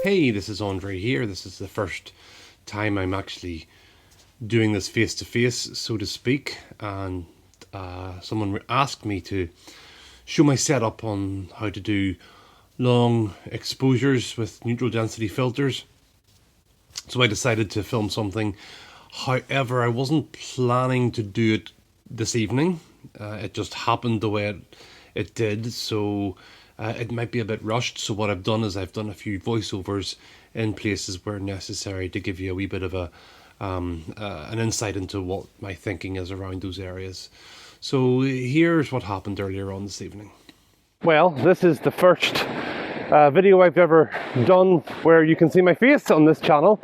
Hey, this is Andre here. This is the first time I'm actually doing this face to face, so to speak, and someone asked me to show my setup on how to do long exposures with neutral density filters. So I decided to film something. However, I wasn't planning to do it this evening. It just happened the way it did, so it might be a bit rushed. So what I've done is I've done a few voiceovers in places where necessary to give you a wee bit of an insight into what my thinking is around those areas. So here's what happened earlier on this evening. Well, this is the first video I've ever done where you can see my face on this channel,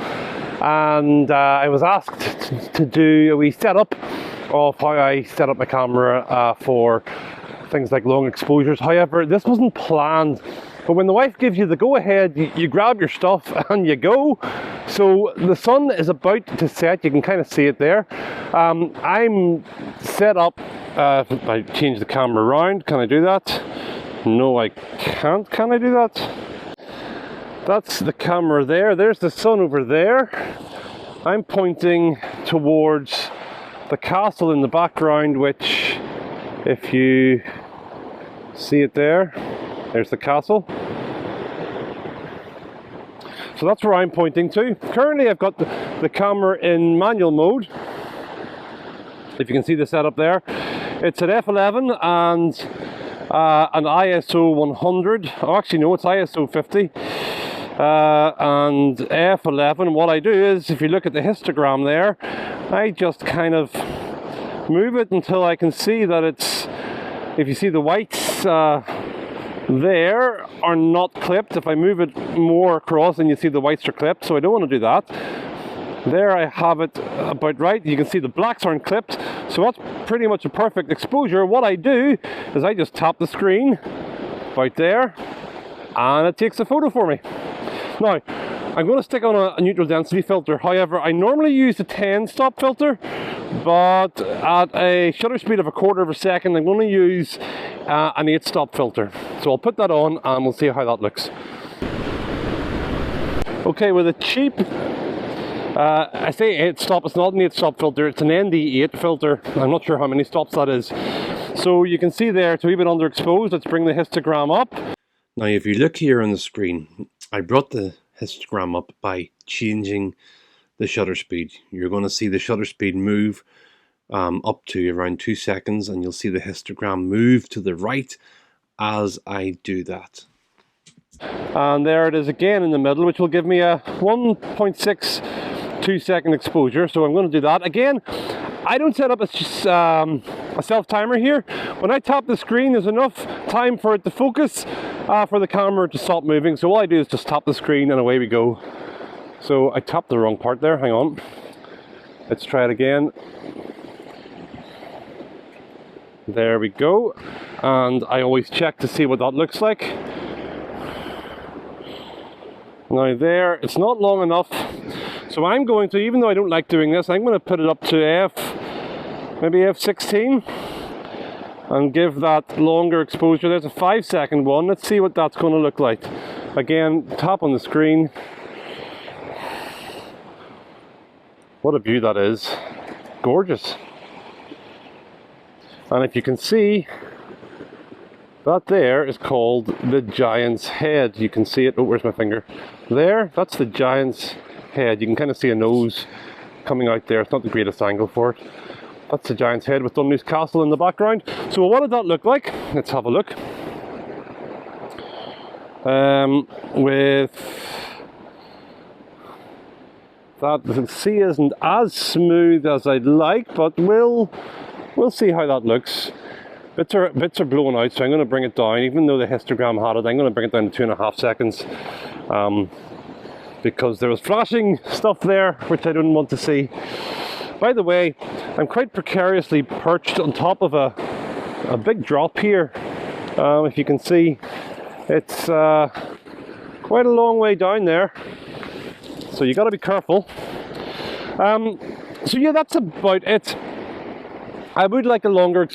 and I was asked to do a wee setup of how I set up my camera for things like long exposures. However, this wasn't planned, but when the wife gives you the go-ahead, you grab your stuff and you go. So the sun is about to set, you can kind of see it there. I'm set up, if I change the camera around, can I do that? No, I can't. Can I do that? That's the camera there. There's the sun over there. I'm pointing towards the castle in the background, which, if you see it there, there's the castle. So that's where I'm pointing to. Currently I've got the camera in manual mode. If you can see the setup there. It's at f11 and an ISO 100. Oh, actually no, it's ISO 50. And f11, what I do is, if you look at the histogram there, I just kind of move it until I can see that it's, if you see the whites there are not clipped. If I move it more across, then you see the whites are clipped, so I don't want to do that. There I have it about right. You can see the blacks aren't clipped, so that's pretty much a perfect exposure. What I do is I just tap the screen right there and it takes a photo for me. Now, I'm going to stick on a neutral density filter. However, I normally use the 10 stop filter, but at a shutter speed of 1/4 of a second, I'm going to use an 8 stop filter. So I'll put that on and we'll see how that looks. Okay, with a cheap, I say 8 stop, it's not an 8 stop filter, it's an ND8 filter. I'm not sure how many stops that is. So you can see there, it's a wee bit underexposed. Let's bring the histogram up. Now, if you look here on the screen, I brought the histogram up by changing the shutter speed. You're going to see the shutter speed move up to around 2 seconds, and you'll see the histogram move to the right as I do that. And there it is again in the middle, which will give me a 1.62 second exposure. So I'm going to do that again. I don't set up a self timer here. When I tap the screen, there's enough time for it to focus, for the camera to stop moving. So all I do is just tap the screen and away we go. So I tapped the wrong part there, hang on. Let's try it again. There we go. And I always check to see what that looks like. Now there, it's not long enough. So I'm going to, even though I don't like doing this, I'm going to put it up to maybe f16 and give that longer exposure. There's a 5-second one. Let's see what that's going to look like. Again, tap on the screen. What a view that is. Gorgeous. And if you can see, that there is called the giant's head. You can see it. Oh, where's my finger? There, that's the giant's head. You can kind of see a nose coming out there. It's not the greatest angle for it. That's the giant's head with Dunluce Castle in the background. So what did that look like? Let's have a look. With that, the sea isn't as smooth as I'd like, but we'll see how that looks. Bits are blown out, so I'm going to bring it down. Even though the histogram had it, I'm going to bring it down to 2.5 seconds. Because there was flashing stuff there, which I didn't want to see. By the way, I'm quite precariously perched on top of a big drop here. If you can see, it's quite a long way down there. So you got to be careful. So yeah, that's about it. I would like a longer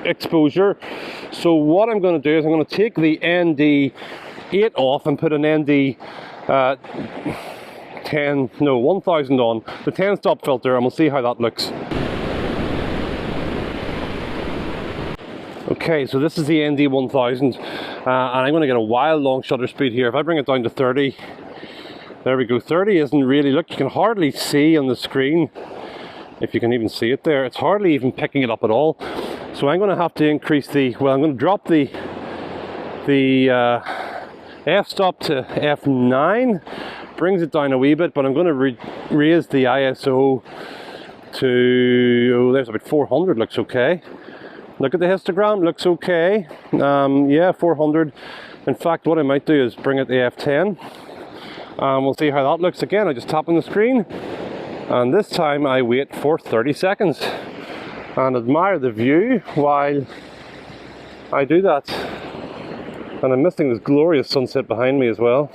exposure. So what I'm going to do is I'm going to take the ND8 off and put an ND 1000 on the 10 stop filter, and we'll see how that looks. Okay, so this is the ND1000, and I'm going to get a wild long shutter speed here. If I bring it down to 30, there we go. 30 isn't really, look, you can hardly see on the screen, if you can even see it there. It's hardly even picking it up at all. So I'm going to have to increase the, well, I'm going to drop the f-stop to f9, brings it down a wee bit, but I'm going to raise the ISO to, oh, there's about 400, looks okay. Look at the histogram, looks okay. Yeah, 400. In fact, what I might do is bring it to f10. We'll see how that looks. Again, I just tap on the screen, and this time I wait for 30 seconds and admire the view while I do that. And I'm missing this glorious sunset behind me as well.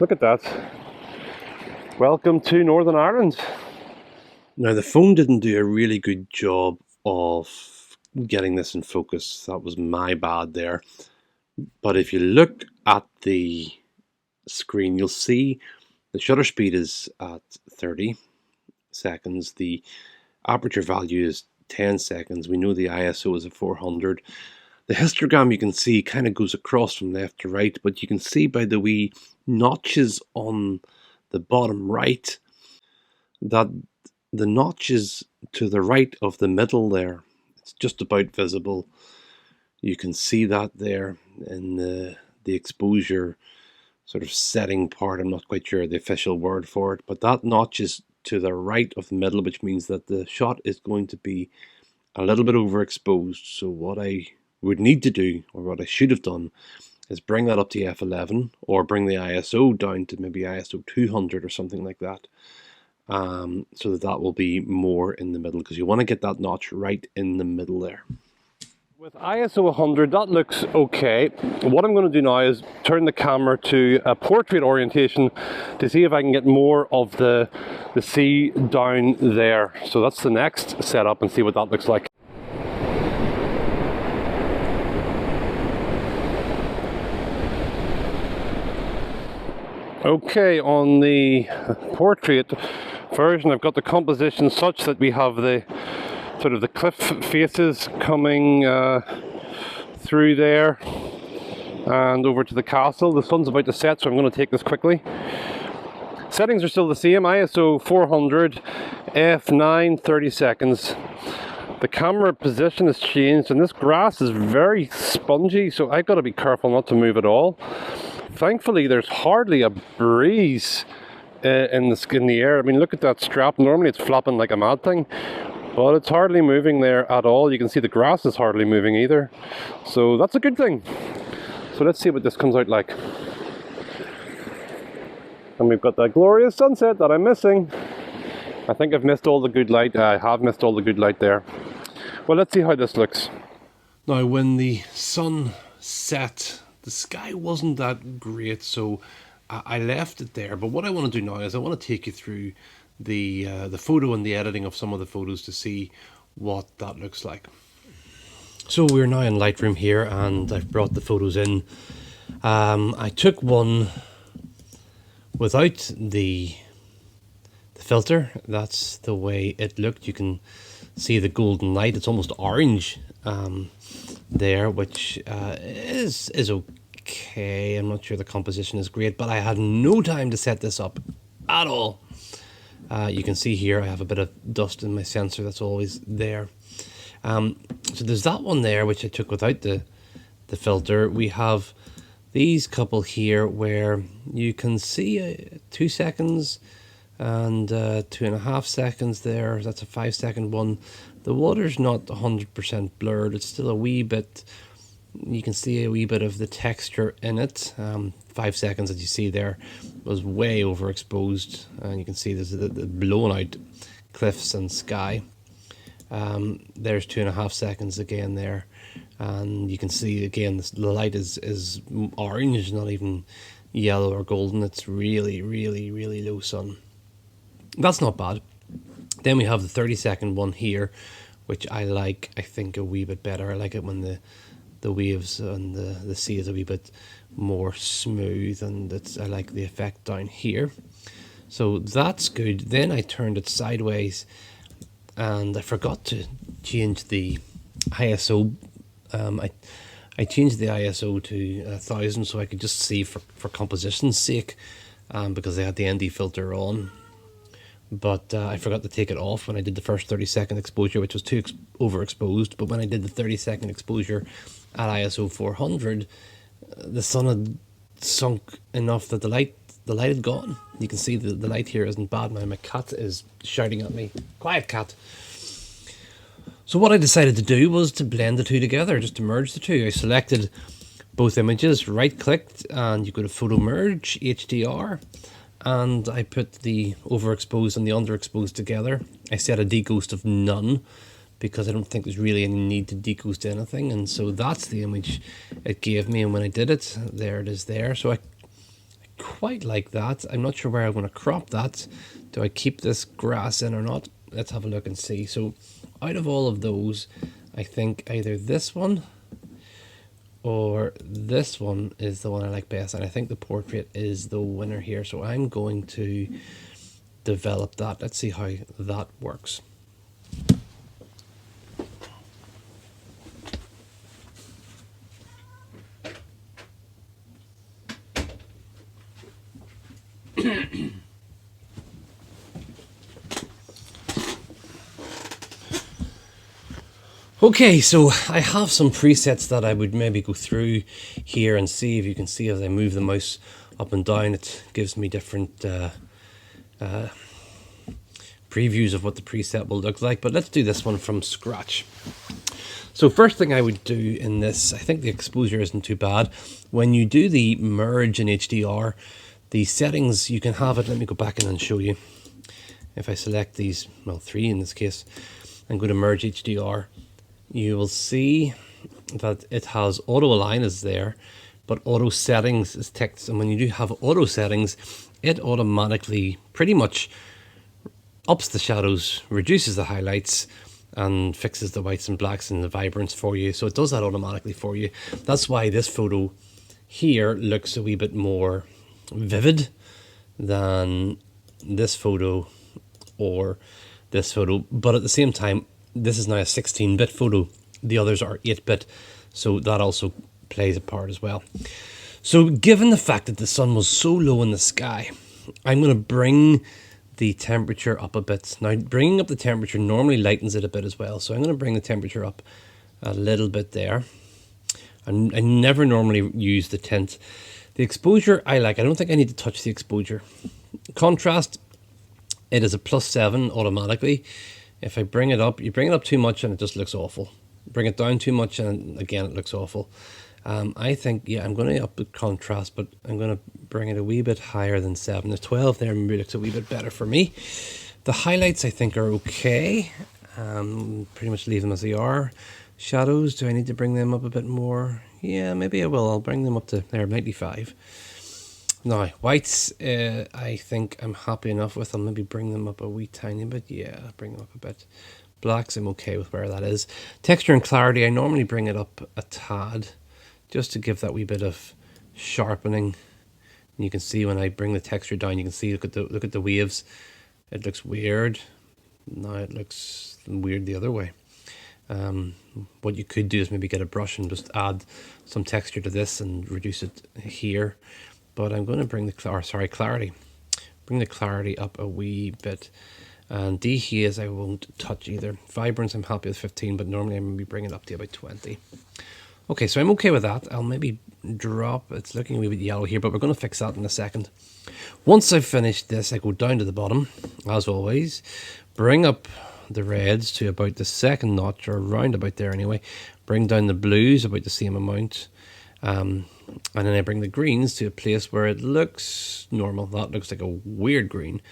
Look at that. Welcome to Northern Ireland. Now, the phone didn't do a really good job of getting this in focus. That was my bad there. But if you look at the screen, you'll see the shutter speed is at 30 seconds. The aperture value is 10 seconds. We know the ISO is at 400. The histogram, you can see, kind of goes across from left to right, but you can see by the wee notches on the bottom right that the notches to the right of the middle there, it's just about visible. You can see that there in the exposure sort of setting part. I'm not quite sure the official word for it, but that notch is to the right of the middle, which means that the shot is going to be a little bit overexposed. So what I would need to do, or what I should have done, is bring that up to f11, or bring the ISO down to maybe ISO 200 or something like that, so that will be more in the middle, because you want to get that notch right in the middle there. With ISO 100, that looks okay. What I'm going to do now is turn the camera to a portrait orientation to see if I can get more of the sea down there. So that's the next setup, and see what that looks like. Okay, on the portrait version, I've got the composition such that we have the sort of the cliff faces coming through there and over to the castle. The sun's about to set, so I'm going to take this quickly. Settings are still the same: ISO 400, f9, 30 seconds. The camera position has changed, and this grass is very spongy, so I've got to be careful not to move at all. Thankfully, there's hardly a breeze in the air. I mean, look at that strap. Normally it's flopping like a mad thing, but it's hardly moving there at all. You can see the grass is hardly moving either, so that's a good thing. So let's see what this comes out like. And we've got that glorious sunset that I'm missing. I think I've missed all the good light. I have missed all the good light there. Well, let's see how this looks. Now, when the sun set, the sky wasn't that great, so I left it there. But what I want to do now is I want to take you through the photo and the editing of some of the photos to see what that looks like. So we're now in Lightroom here, and I've brought the photos in. I took one without the filter. That's the way it looked. You can see the golden light. It's almost orange there, which is okay. I'm not sure the composition is great, but I had no time to set this up at all. You can see here I have a bit of dust in my sensor. That's always there. So there's that one there, which I took without the filter. We have these couple here where you can see 2 seconds and 2.5 seconds there. That's a 5-second one. The water's not 100% blurred. It's still a wee bit, you can see a wee bit of the texture in it. 5 seconds that you see there was way overexposed, and you can see there's the blown out cliffs and sky. There's 2.5 seconds again there, and you can see again the light is orange, not even yellow or golden. It's really low sun. That's not bad. Then we have the 30-second one here, which I like, I think, a wee bit better. I like it when the waves and the sea is a wee bit more smooth, and I like the effect down here. So that's good. Then I turned it sideways, and I forgot to change the ISO. I changed the ISO to 1000 so I could just see for composition's sake, because they had the ND filter on. But I forgot to take it off when I did the first 30-second exposure, which was too overexposed. But when I did the 30-second exposure at ISO 400, the sun had sunk enough that the light had gone. You can see the light here isn't bad now. My cat is shouting at me. Quiet, cat. So what I decided to do was to blend the two together, just to merge the two. I selected both images, right-clicked, and you go to Photo Merge, HDR, and I put the overexposed and the underexposed together. I set a deghost of none, because I don't think there's really any need to deghost anything, and so that's the image it gave me. And when I did it, there it is there. So I quite like that. I'm not sure where I'm going to crop that. Do I keep this grass in or not? Let's have a look and see. So out of all of those, I think either this one or this one is the one I like best, and I think the portrait is the winner here. So I'm going to develop that. Let's see how that works. Okay, so I have some presets that I would maybe go through here and see. If you can see as I move the mouse up and down, it gives me different previews of what the preset will look like. But let's do this one from scratch. So first thing I would do in this, I think the exposure isn't too bad. When you do the merge in HDR, the settings, you can have it. Let me go back in and show you. If I select these, well, 3 in this case, and go to merge HDR, you will see that it has auto align is there, but auto settings is ticked. And when you do have auto settings, it automatically pretty much ups the shadows, reduces the highlights, and fixes the whites and blacks and the vibrance for you. So it does that automatically for you. That's why this photo here looks a wee bit more vivid than this photo or this photo. But at the same time, this is now a 16-bit photo. The others are 8-bit. So that also plays a part as well. So given the fact that the sun was so low in the sky, I'm going to bring the temperature up a bit. Now, bringing up the temperature normally lightens it a bit as well. So I'm going to bring the temperature up a little bit there. I never normally use the tint. The exposure I like. I don't think I need to touch the exposure. Contrast, it is a +7 automatically. If I bring it up, you bring it up too much and it just looks awful. Bring it down too much and again it looks awful. I think, yeah, I'm going to up the contrast, but I'm going to bring it a wee bit higher than 7. The 12 there maybe looks a wee bit better for me. The highlights I think are okay. Pretty much leave them as they are. Shadows, do I need to bring them up a bit more? Yeah, maybe I will. I'll bring them up to there, 95. Now, whites, I think I'm happy enough with. I'll maybe bring them up a wee tiny bit. Yeah, bring them up a bit. Blacks, I'm okay with where that is. Texture and clarity, I normally bring it up a tad, just to give that wee bit of sharpening. And you can see when I bring the texture down, you can see, look at the waves. It looks weird. Now it looks weird the other way. What you could do is maybe get a brush and just add some texture to this and reduce it here. But I'm going to bring the clarity. Bring the clarity up a wee bit. And dehaze I won't touch either. Vibrance I'm happy with 15, but normally I'm maybe bringing it up to about 20. Okay, so I'm okay with that. I'll maybe drop, it's looking a wee bit yellow here, but we're going to fix that in a second. Once I've finished this, I go down to the bottom, as always, bring up the reds to about the second notch, or round about there anyway, bring down the blues about the same amount, and then I bring the greens to a place where it looks normal. That looks like a weird green.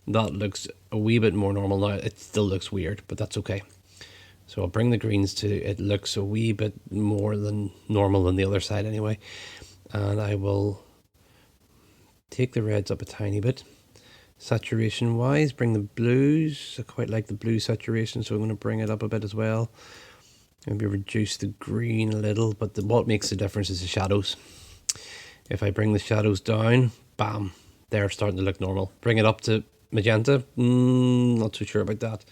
That looks a wee bit more normal now. It still looks weird, but that's okay. So I'll bring the greens to, it looks a wee bit more than normal than the other side anyway. And I will take the reds up a tiny bit. Saturation wise, bring the blues. I quite like the blue saturation, so I'm going to bring it up a bit as well. Maybe reduce the green a little, but what makes the difference is the shadows. If I bring the shadows down, bam, they're starting to look normal. Bring it up to magenta, not too sure about that.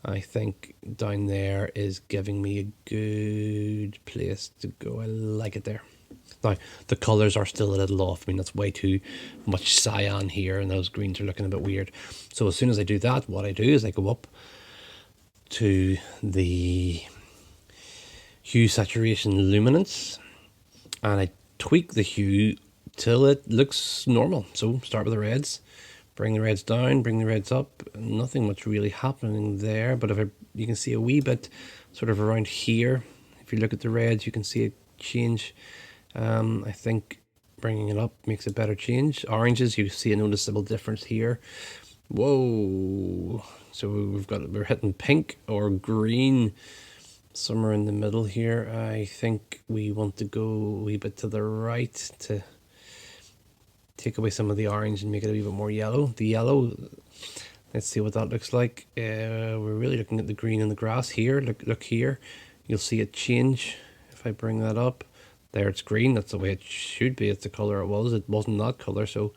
I think down there is giving me a good place to go. I like it there. Now, the colours are still a little off. I mean, that's way too much cyan here, and those greens are looking a bit weird. So as soon as I do that, what I do is I go up to the hue, saturation, luminance, and I tweak the hue till it looks normal. So start with the reds, bring the reds down, bring the reds up. Nothing much really happening there, but you can see a wee bit sort of around here. If you look at the reds, you can see it change. I think bringing it up makes a better change. Oranges, you see a noticeable difference here. Whoa! So we're hitting pink or green somewhere in the middle here. I think we want to go a wee bit to the right to take away some of the orange and make it a wee bit more yellow. The yellow, let's see what that looks like. We're really looking at the green in the grass here. Look here. You'll see it change if I bring that up. There it's green. That's the way it should be. It's the color it was. It wasn't that color, so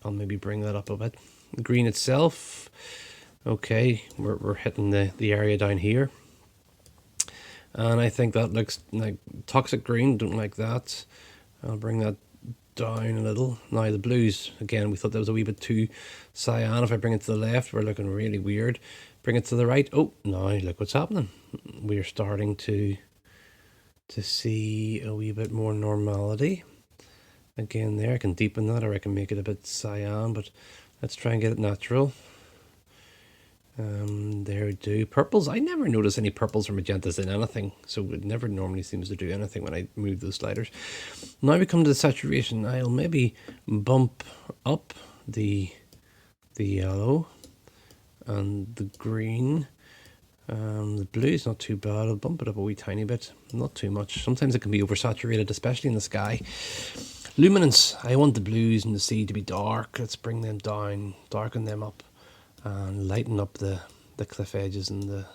I'll maybe bring that up a bit. The green itself, okay, we're hitting the area down here. And I think that looks like toxic green. Don't like that. I'll bring that down a little. Now the blues, again, we thought that was a wee bit too cyan. If I bring it to the left, we're looking really weird. Bring it to the right. Oh, now look what's happening. We're starting to see a wee bit more normality. Again there, I can deepen that, or I can make it a bit cyan, but let's try and get it natural. There we do. Purples, I never notice any purples or magentas in anything, so it never normally seems to do anything when I move those sliders. Now we come to the saturation. I'll maybe bump up the yellow and the green. The blue is not too bad. I'll bump it up a wee tiny bit, not too much. Sometimes it can be oversaturated, especially in the sky. Luminance, I want the blues and the sea to be dark. Let's bring them down, darken them up, and lighten up the cliff edges and the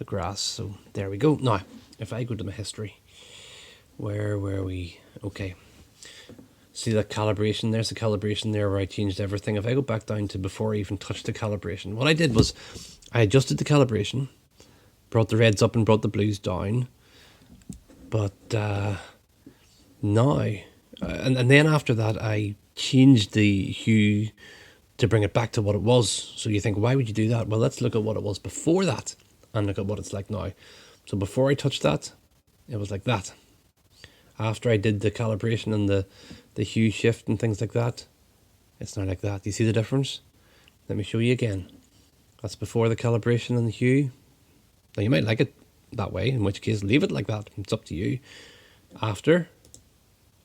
grass. So there we go. Now, if I go to my history, where were we? Okay. See that calibration? There's the calibration there where I changed everything. If I go back down to before I even touched the calibration, what I did was I adjusted the calibration, brought the reds up and brought the blues down. But now, and then after that, I changed the hue to bring it back to what it was. So you think, why would you do that? Well, let's look at what it was before that and look at what it's like now. So before I touched that, it was like that. After I did the calibration and the hue shift and things like that, it's not like that. Do you see the difference? Let me show you again. That's before the calibration and the hue. Now you might like it that way, in which case leave it like that. It's up to you. After,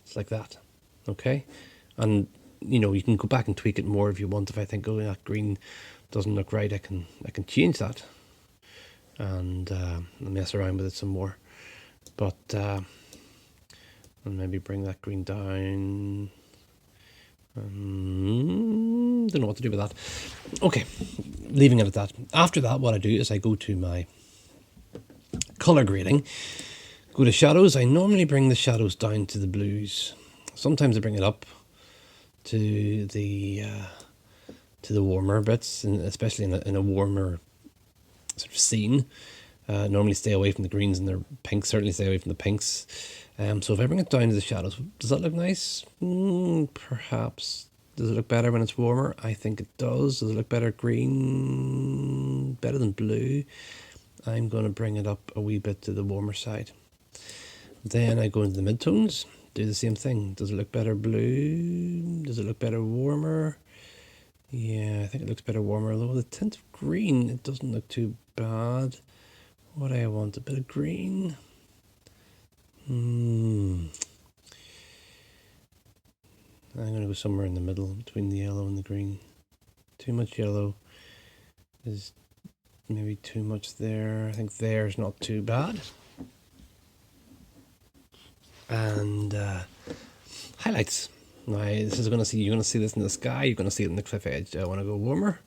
it's like that. Okay? And you know, you can go back and tweak it more if you want. If I think, oh, that green doesn't look right, I can change that and mess around with it some more. But and maybe bring that green down. Don't know what to do with that. Okay, leaving it at that. After that, what I do is I go to my color grading, go to shadows. I normally bring the shadows down to the blues. Sometimes I bring it up to the warmer bits, and especially in a warmer sort of scene. Normally stay away from the greens and the pinks. Certainly stay away from the pinks. So if I bring it down to the shadows, does that look nice? Perhaps. Does it look better when it's warmer? I think it does. Does it look better green? Better than blue? I'm going to bring it up a wee bit to the warmer side. Then I go into the midtones, do the same thing. Does it look better blue? Does it look better warmer? Yeah, I think it looks better warmer. Although the tint of green, it doesn't look too bad. What do I want? A bit of green? I'm going to go somewhere in the middle between the yellow and the green. Too much yellow is maybe too much there. I think there's not too bad. And highlights. Now this is you're going to see this in the sky. You're going to see it in the cliff edge. Do I want to go warmer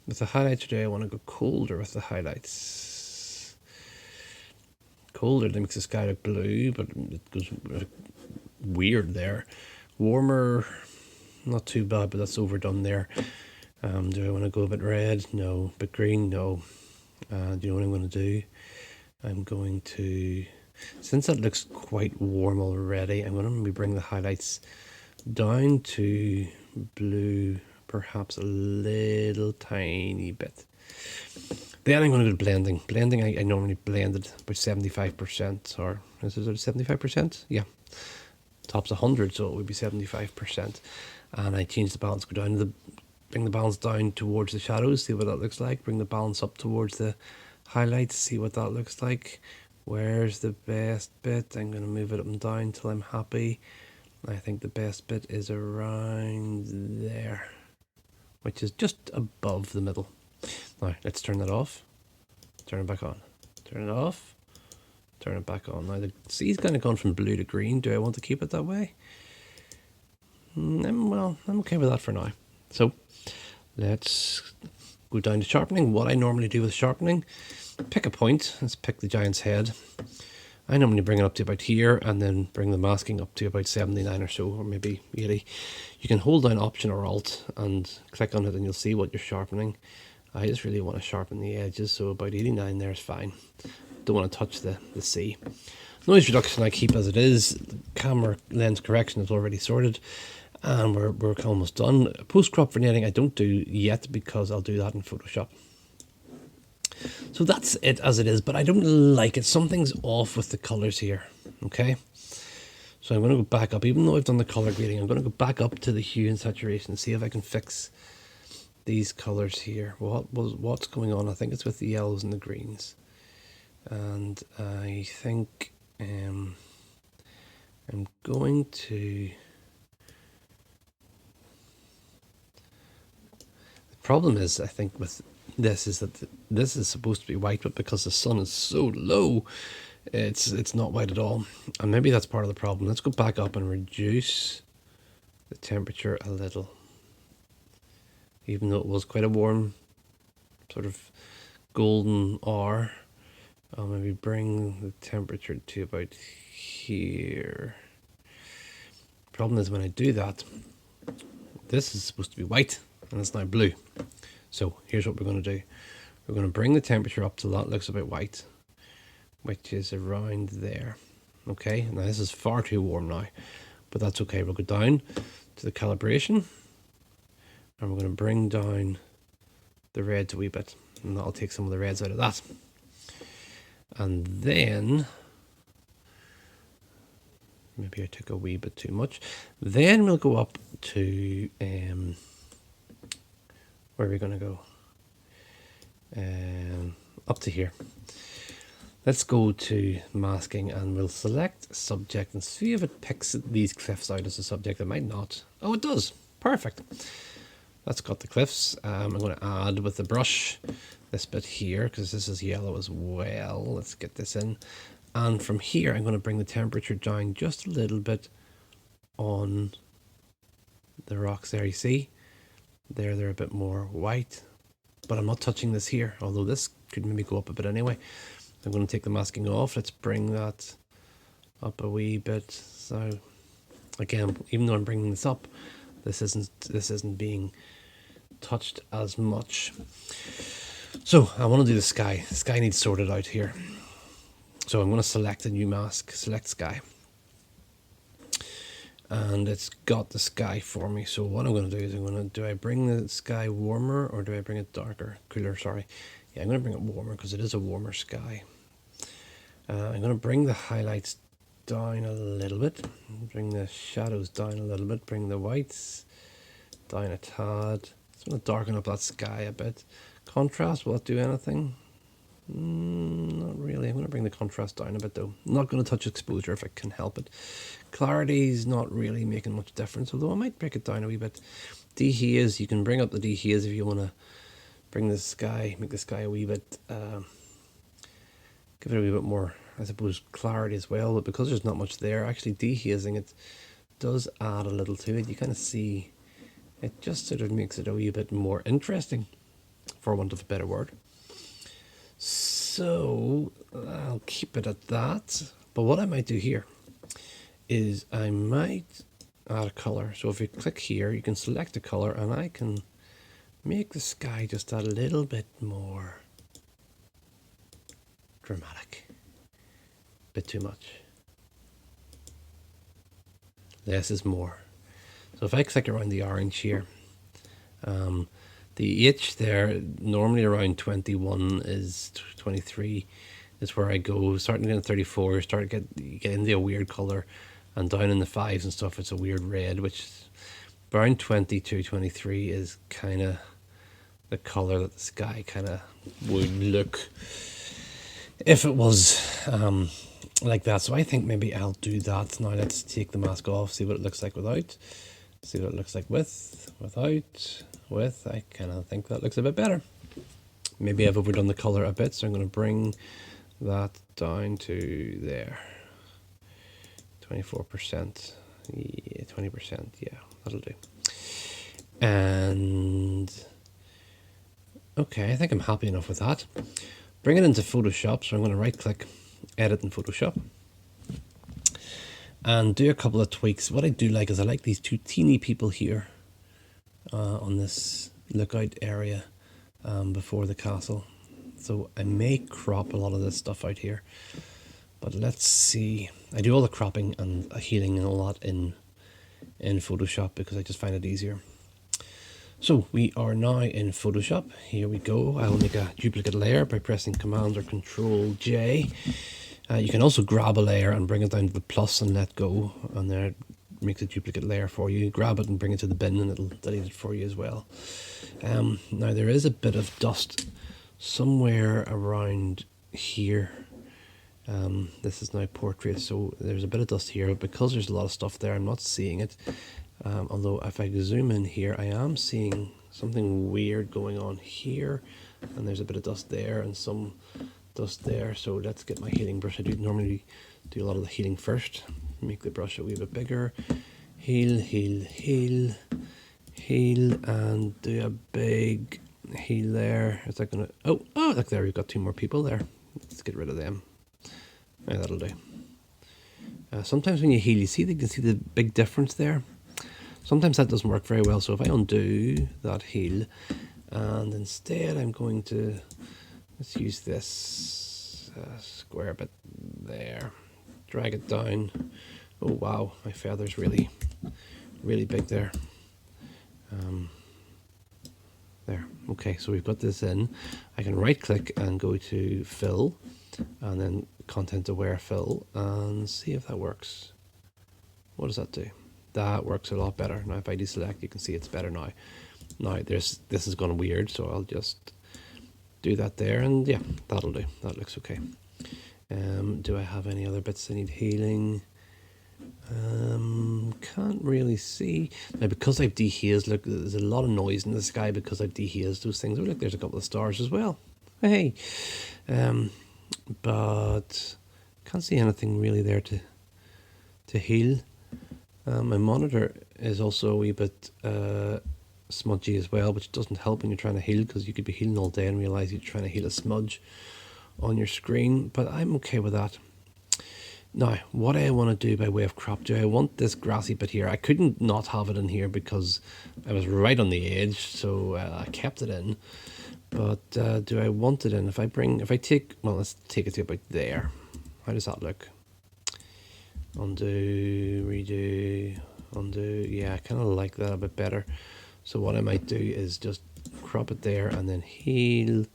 with the highlights, or do I want to go colder with the highlights? Colder, that makes the sky look blue, but it goes weird there. Warmer, not too bad, but that's overdone there. Do I want to go a bit red? No. Bit green? No. Do you know what I'm going to do? I'm going to, since that looks quite warm already, I'm going to maybe bring the highlights down to blue, perhaps a little tiny bit. Then I'm going to go to blending. Blending, I normally blend it about 75%, or is it 75%? Yeah. Top's 100, so it would be 75%. And I change the balance, go down to bring the balance down towards the shadows, see what that looks like. Bring the balance up towards the highlights, see what that looks like. Where's the best bit? I'm going to move it up and down till I'm happy. I think the best bit is around there, which is just above the middle. Now, let's turn that off. Turn it back on. Turn it off. Turn it back on. Now, the sea's kind of gone from blue to green. Do I want to keep it that way? Well, I'm okay with that for now. So, let's go down to sharpening. What I normally do with sharpening, pick a point. Let's pick the giant's head. I normally bring it up to about here and then bring the masking up to about 79 or so, or maybe 80. You can hold down Option or Alt and click on it and you'll see what you're sharpening. I just really want to sharpen the edges, so about 89 there is fine. Don't want to touch the C. Noise reduction I keep as it is. The camera lens correction is already sorted. And we're almost done. Post-crop vignetting I don't do yet because I'll do that in Photoshop. So that's it as it is, but I don't like it. Something's off with the colours here, okay? So I'm going to go back up. Even though I've done the colour grading, I'm going to go back up to the hue and saturation and see if I can fix these colours here. What's going on? I think it's with the yellows and the greens. And I think I'm going to... The problem is, I think, with this is that this is supposed to be white, but because the sun is so low, it's not white at all. And maybe that's part of the problem. Let's go back up and reduce the temperature a little. Even though it was quite a warm, sort of golden hour, I'll maybe bring the temperature to about here. Problem is when I do that, this is supposed to be white and it's now blue. So here's what we're going to do. We're going to bring the temperature up till that looks about white, which is around there. Okay, now this is far too warm now, but that's okay. We'll go down to the calibration and we're going to bring down the reds a wee bit, and that'll take some of the reds out of that. And then, maybe I took a wee bit too much. Then we'll go up to, where are we going to go? Up to here. Let's go to masking and we'll select subject and see if it picks these cliffs out as a subject. It might not. Oh, it does. Perfect. That's got the cliffs. I'm going to add with the brush this bit here because this is yellow as well. Let's get this in. And from here, I'm going to bring the temperature down just a little bit on the rocks there. You see? They're a bit more white, but I'm not touching this here, although this could maybe go up a bit anyway. I'm going to take the masking off. Let's bring that up a wee bit. So again, even though I'm bringing this up, this isn't being touched as much. So I want to do the sky. The sky needs sorted out here. So I'm going to select a new mask, select sky. And it's got the sky for me. So what I'm going to do is do I bring the sky warmer or do I bring it darker? Cooler, sorry. Yeah, I'm going to bring it warmer because it is a warmer sky. I'm going to bring the highlights down a little bit. Bring the shadows down a little bit. Bring the whites down a tad. It's going to darken up that sky a bit. Contrast, will it do anything? Not really. I'm going to bring the contrast down a bit though. I'm not going to touch exposure if I can help it. Clarity's not really making much difference, although I might break it down a wee bit. Dehaze, you can bring up the dehaze if you want to bring the sky, make the sky a wee bit, give it a wee bit more, I suppose, clarity as well. But because there's not much there, actually dehazing it does add a little to it. You kind of see, it just sort of makes it a wee bit more interesting, for want of a better word. So I'll keep it at that. But what I might do here is I might add a color. So if you click here, you can select a color, and I can make the sky just a little bit more dramatic. Bit too much. Less is more. So if I click around the orange here, the H there, normally around 21 is 23 is where I go. Starting in 34, start get into a weird color, and down in the 5s and stuff, it's a weird red, which around 22, 23 is kind of the color that the sky kind of would look if it was like that. So I think maybe I'll do that. Now let's take the mask off, see what it looks like without, see what it looks like with, without, with. I kind of think that looks a bit better. Maybe I've overdone the color a bit, so I'm going to bring that down to there. 24%. Yeah, 20%. Yeah, that'll do. And okay, I think I'm happy enough with that. Bring it into Photoshop, so I'm going to right click, edit in Photoshop, and do a couple of tweaks. What I do like is I like these two teeny people here on this lookout area before the castle. So I may crop a lot of this stuff out here, but let's see. I do all the cropping and healing and all that in Photoshop because I just find it easier. So we are now in Photoshop. Here we go. I will make a duplicate layer by pressing Command or Control J. You can also grab a layer and bring it down to the plus and let go, and there it makes a duplicate layer for you. Grab it and bring it to the bin and it'll delete it for you as well. Now there is a bit of dust somewhere around here. This is now portrait, so there's a bit of dust here, but because there's a lot of stuff there, I'm not seeing it. Although if I zoom in here, I am seeing something weird going on here, and there's a bit of dust there and some dust there. So let's get my healing brush. I do normally do a lot of the healing first. Make the brush a wee bit bigger. Heal, heal, heal, heal, and do a big heal there. Is that gonna? Oh, look there. We've got two more people there. Let's get rid of them. Yeah, that'll do. Sometimes when you heal, you can see the big difference there. Sometimes that doesn't work very well, so if I undo that heal, and instead I'm going to, let's use this square bit there, drag it down. Oh wow, my feather's really big there. There, okay, so we've got this in. I can right click and go to fill, and then content aware fill, and see if that works. What does that do? That works a lot better. Now if I deselect, you can see it's better now. Now this has gone weird, so I'll just do that there, and yeah, that'll do. That looks okay. Do I have any other bits that need healing? Can't really see. Now because I've dehazed, look, there's a lot of noise in the sky because I've dehazed those things. Oh look, there's a couple of stars as well. Hey. But can't see anything really there to heal. My monitor is also a wee bit smudgy as well, which doesn't help when you're trying to heal, because you could be healing all day and realize you're trying to heal a smudge on your screen, but I'm okay with that. Now, what I want to do by way of crop, do I want this grassy bit here? I couldn't not have it in here because I was right on the edge, so I kept it in. But do I want it in? If I take, well, let's take it to about there. How does that look? Undo, redo, undo. Yeah, I kind of like that a bit better. So what I might do is just crop it there and then heal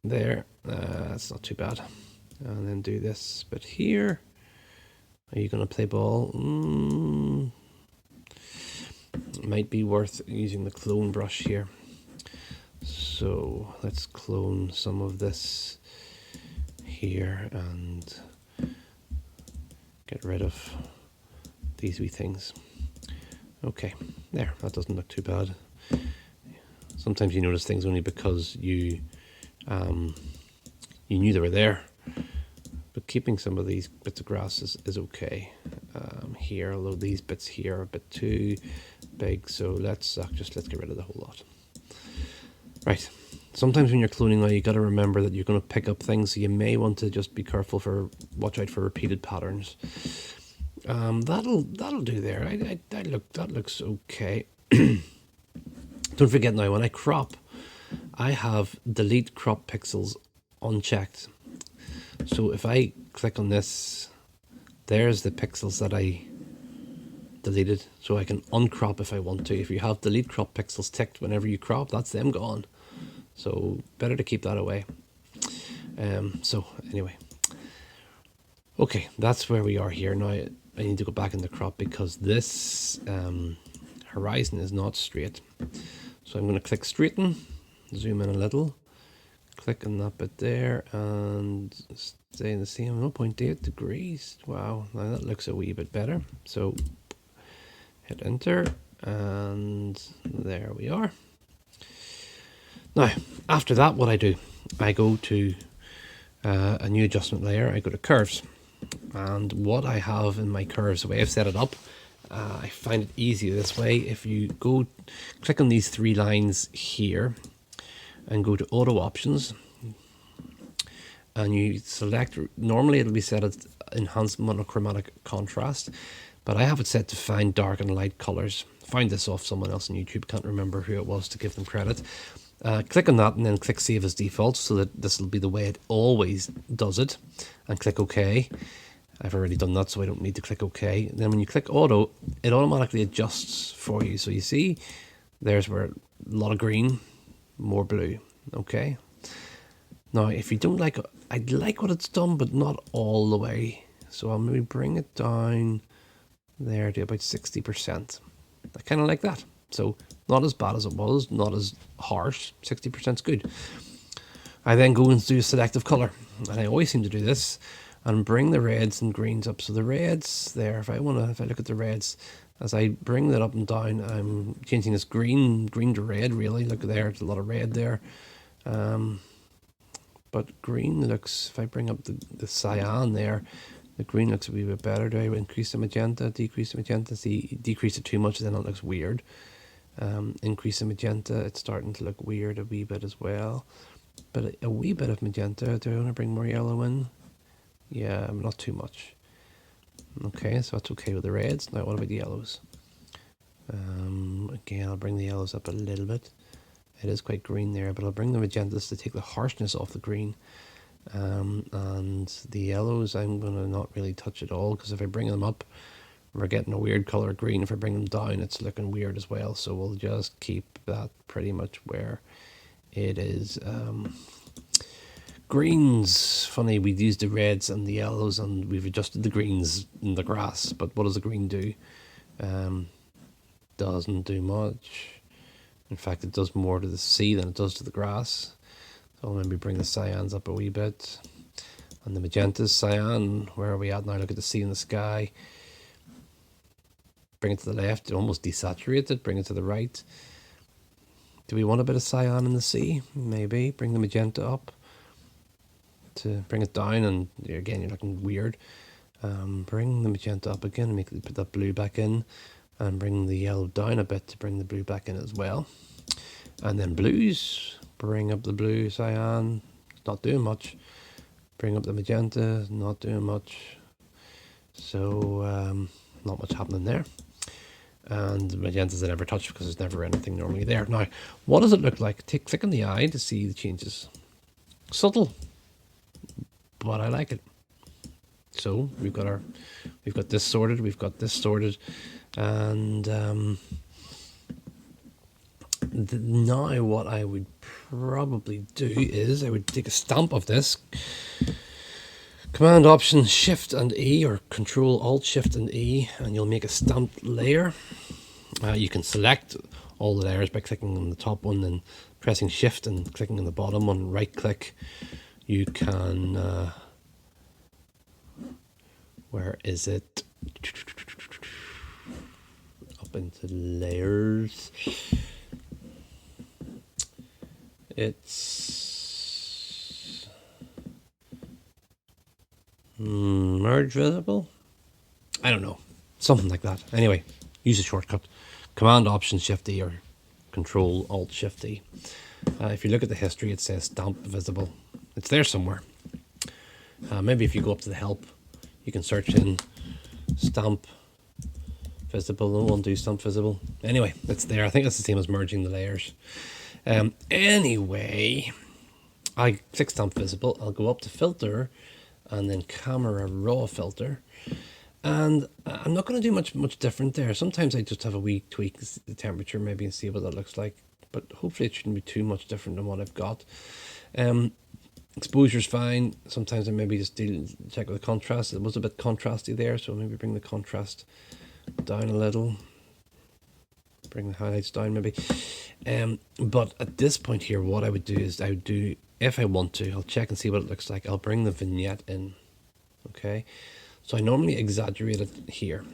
there. That's not too bad. And then do this bit here. Are you going to play ball? It might be worth using the clone brush here. So let's clone some of this here and get rid of these wee things. Okay, there, that doesn't look too bad. Sometimes you notice things only because you knew they were there. But keeping some of these bits of grass is okay here, although these bits here are a bit too big, so let's get rid of the whole lot. Right, sometimes when you're cloning now, you got to remember that you're going to pick up things, so you may want to just be careful watch out for repeated patterns. That'll do there. That looks okay. Don't forget now, when I crop, I have delete crop pixels unchecked. So if I click on this, there's the pixels that I deleted. So I can uncrop if I want to. If you have delete crop pixels ticked whenever you crop, that's them gone. So better to keep that away. So anyway, okay, that's where we are here. Now I need to go back in the crop because this horizon is not straight. So I'm going to click straighten, zoom in a little, click on that bit there and stay in the same 0.8 degrees. Wow, now that looks a wee bit better. So hit enter and there we are. Now, after that, what I do, I go to a new adjustment layer, I go to curves. And what I have in my curves, the way I've set it up, I find it easier this way. If you go, click on these three lines here and go to auto options and you select, normally it'll be set at enhanced monochromatic contrast, but I have it set to find dark and light colors. Found this off someone else on YouTube, can't remember who it was to give them credit. Click on that and then click save as default so that this will be the way it always does it, and click OK. I've already done that, so I don't need to click OK. And then when you click auto, it automatically adjusts for you. So you see, there's where a lot of green, more blue. Okay. Now, if you don't like, I like what it's done, but not all the way. So I'll maybe bring it down there to about 60%. I kind of like that. So not as bad as it was, not as harsh. 60% is good. I then go and do selective color, and I always seem to do this, and bring the reds and greens up. So the reds there, if I look at the reds, as I bring that up and down, I'm changing this green to red, really. Look there, there's a lot of red there. But green looks, if I bring up the cyan there, the green looks a wee bit better. Do I increase the magenta, decrease the magenta? See, decrease it too much, then it looks weird. Increase the magenta, it's starting to look weird a wee bit as well. But a wee bit of magenta, do I want to bring more yellow in? Yeah, not too much. Okay, so that's okay with the reds. Now what about the yellows? Again, I'll bring the yellows up a little bit. It is quite green there, but I'll bring the magentas to take the harshness off the green. And the yellows, I'm going to not really touch at all, because if I bring them up, we're getting a weird color green. If I bring them down, it's looking weird as well. So we'll just keep that pretty much where it is. Greens, funny, we've used the reds and the yellows and we've adjusted the greens in the grass, but what does the green do? Doesn't do much. In fact, it does more to the sea than it does to the grass. So I'll maybe bring the cyans up a wee bit. And the magentas, cyan, where are we at now? Look at the sea and the sky. Bring it to the left, almost desaturate it, bring it to the right. Do we want a bit of cyan in the sea? Maybe. Bring the magenta up to bring it down, and again you're looking weird. Bring the magenta up again and put that blue back in, and bring the yellow down a bit to bring the blue back in as well. And then blues, bring up the blue, cyan, not doing much. Bring up the magenta, not doing much. So not much happening there. And the magentas I never touch because there's never anything normally there. Now, what does it look like? Click on the eye to see the changes. Subtle, but I like it. So we've got this sorted, we've got this sorted, and now what I would probably do is I would take a stamp of this, Command Option Shift and E, or Control Alt Shift and E, and you'll make a stamped layer. You can select all the layers by clicking on the top one and pressing Shift and clicking on the bottom one. Right click. You can where is it? Up into layers. It's merge visible? I don't know. Something like that. Anyway, use a shortcut. Command Option Shift E or Control Alt Shift E. If you look at the history, it says stamp visible. It's there somewhere. Maybe if you go up to the help, you can search in stamp visible. No, undo stamp visible. Anyway, it's there. I think that's the same as merging the layers. Anyway, I click stamp visible. I'll go up to filter and then camera raw filter. And I'm not going to do much different there. Sometimes I just have a wee tweak the temperature maybe and see what that looks like. But hopefully it shouldn't be too much different than what I've got. Exposure's fine. Sometimes I maybe just check with the contrast. It was a bit contrasty there, so maybe bring the contrast down a little. Bring the highlights down maybe. But at this point here, what I would do is if I want to, I'll check and see what it looks like. I'll bring the vignette in. Okay. So I normally exaggerate it here,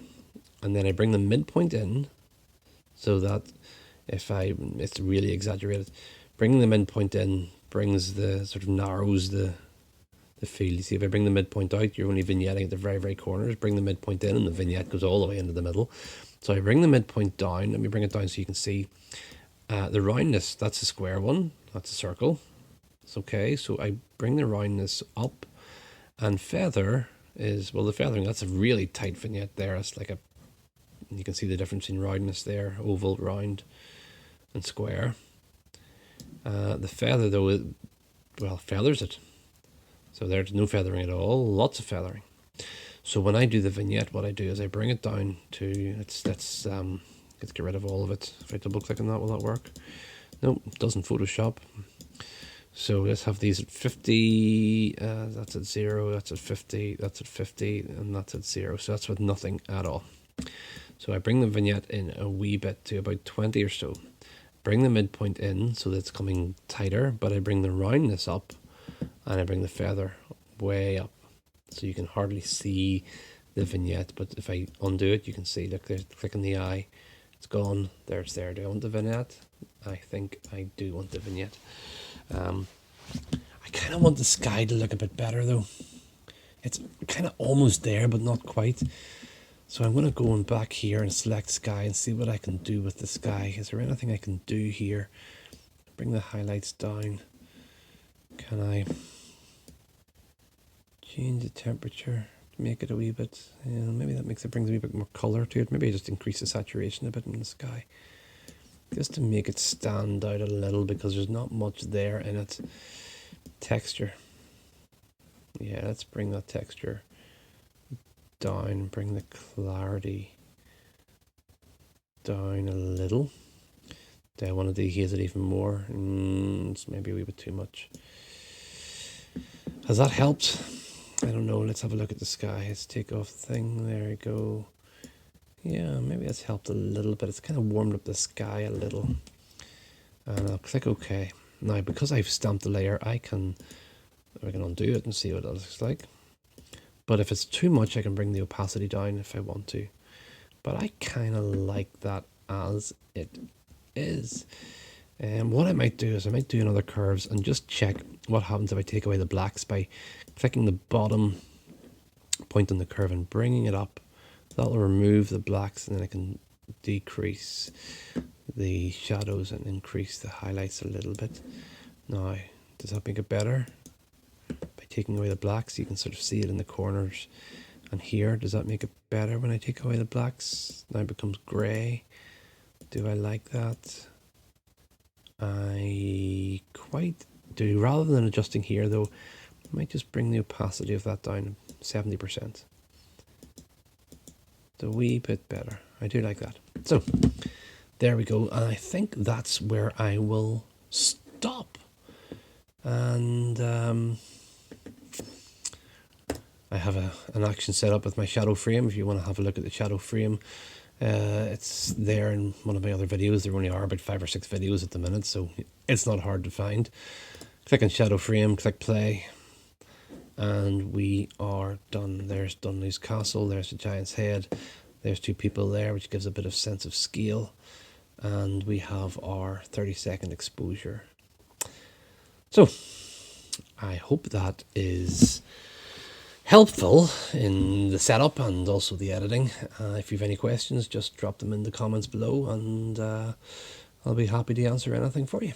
and then I bring the midpoint in, so that it's really exaggerated. Bringing the midpoint in brings the sort of narrows the field. You see, if I bring the midpoint out, you're only vignetting at the very, very corners. Bring the midpoint in, and the vignette goes all the way into the middle. So I bring the midpoint down. Let me bring it down so you can see the roundness. That's a square one. That's a circle. It's okay. So I bring the roundness up, and feather is, well, the feathering, that's a really tight vignette there. It's like you can see the difference in roundness there, oval, round, and square. The feather though, feathers it. So there's no feathering at all, lots of feathering. So when I do the vignette, what I do is I bring it down to, let's get rid of all of it. If I double click on that, will that work? No, it doesn't Photoshop. So let's have these at 50, that's at 0, that's at 50, that's at 50, and that's at 0. So that's with nothing at all. So I bring the vignette in a wee bit to about 20 or so. Bring the midpoint in so that it's coming tighter, but I bring the roundness up and I bring the feather way up. So you can hardly see the vignette, but if I undo it, you can see, look, there's click on the eye, it's gone, there it's there. Do I want the vignette? I think I do want the vignette. I kind of want the sky to look a bit better though. It's kind of almost there, but not quite. So I'm going to go back here and select sky and see what I can do with the sky. Is there anything I can do here? Bring the highlights down. Can I change the temperature to make it a wee bit? Maybe that brings a wee bit more color to it. Maybe I just increase the saturation a bit in the sky, just to make it stand out a little, because there's not much there in it. Texture. Yeah, let's bring that texture down, bring the clarity down a little. Do I want to dehaze it even more? It's maybe a wee bit too much. Has that helped? I don't know. Let's have a look at the sky. Let's take off the thing. There we go. Yeah, maybe that's helped a little bit. It's kind of warmed up the sky a little. And I'll click OK. Now, because I've stamped the layer, I can undo it and see what it looks like. But if it's too much, I can bring the opacity down if I want to. But I kind of like that as it is. And what I might do is I might do another curves and just check what happens if I take away the blacks by clicking the bottom point on the curve and bringing it up. That will remove the blacks, and then I can decrease the shadows and increase the highlights a little bit. Now, does that make it better? By taking away the blacks, you can sort of see it in the corners. And here, does that make it better when I take away the blacks? Now it becomes grey. Do I like that? I quite do. Rather than adjusting here though, I might just bring the opacity of that down 70%. A wee bit better. I do like that. So there we go. And I think that's where I will stop. And I have an action set up with my shadow frame. If you want to have a look at the shadow frame, it's there in one of my other videos. There only are about 5 or 6 videos at the minute, so it's not hard to find. Click on shadow frame, click play, and we are done. There's Dunley's castle, there's the giant's head, there's 2 people there, which gives a bit of sense of scale, and we have our 30-second exposure. So I hope that is helpful in the setup and also the editing. If you have any questions, just drop them in the comments below, and I'll be happy to answer anything for you.